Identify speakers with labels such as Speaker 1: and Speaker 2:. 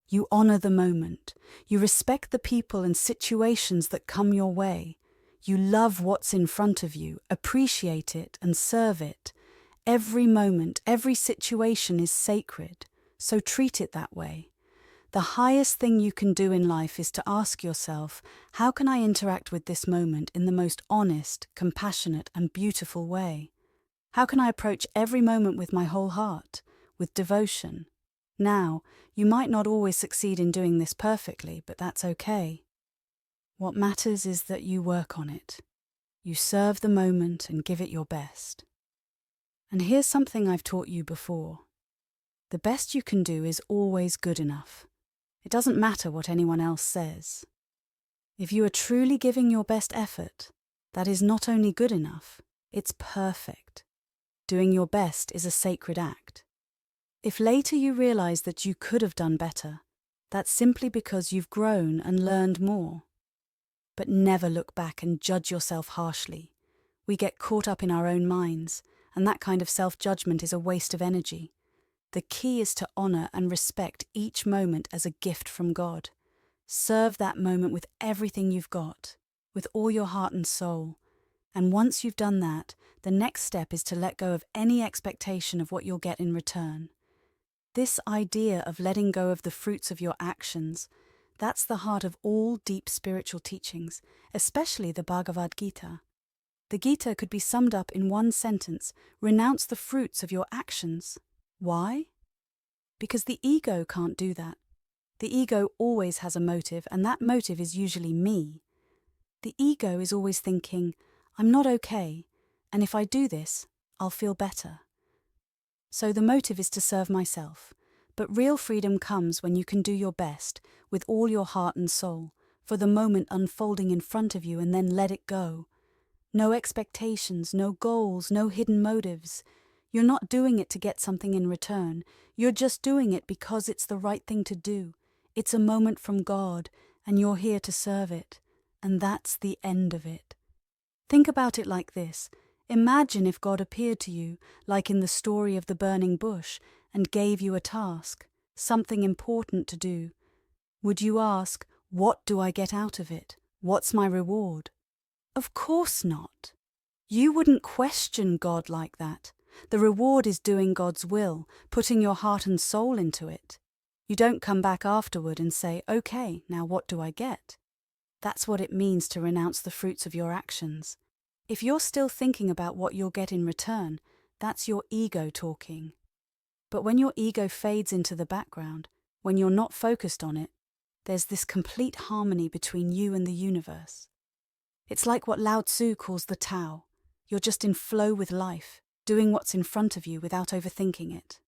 Speaker 1: You honor the moment. You respect the people and situations that come your way. You love what's in front of you, appreciate it, and serve it. Every moment, every situation is sacred, so treat it that way. The highest thing you can do in life is to ask yourself, how can I interact with this moment in the most honest, compassionate, and beautiful way? How can I approach every moment with my whole heart, with devotion? Now, you might not always succeed in doing this perfectly, but that's okay. What matters is that you work on it. You serve the moment and give it your best. And here's something I've taught you before. The best you can do is always good enough. It doesn't matter what anyone else says. If you are truly giving your best effort, that is not only good enough, it's perfect. Doing your best is a sacred act. If later you realize that you could have done better, that's simply because you've grown and learned more. But never look back and judge yourself harshly. We get caught up in our own minds, and that kind of self-judgment is a waste of energy. The key is to honor and respect each moment as a gift from God. Serve that moment with everything you've got, with all your heart and soul. And once you've done that, the next step is to let go of any expectation of what you'll get in return. This idea of letting go of the fruits of your actions, that's the heart of all deep spiritual teachings, especially the Bhagavad Gita. The Gita could be summed up in one sentence: renounce the fruits of your actions. Why? Because the ego can't do that. The ego always has a motive, and that motive is usually me. The ego is always thinking, I'm not okay, and if I do this, I'll feel better. So the motive is to serve myself. But real freedom comes when you can do your best, with all your heart and soul, for the moment unfolding in front of you, and then let it go. No expectations, no goals, no hidden motives. You're not doing it to get something in return. You're just doing it because it's the right thing to do. It's a moment from God, and you're here to serve it. And that's the end of it. Think about it like this. Imagine if God appeared to you, like in the story of the burning bush, and gave you a task, something important to do. Would you ask, what do I get out of it? What's my reward? Of course not. You wouldn't question God like that. The reward is doing God's will, putting your heart and soul into it. You don't come back afterward and say, okay, now what do I get? That's what it means to renounce the fruits of your actions. If you're still thinking about what you'll get in return, that's your ego talking. But when your ego fades into the background, when you're not focused on it, there's this complete harmony between you and the universe. It's like what Lao Tzu calls the Tao. You're just in flow with life, doing what's in front of you without overthinking it.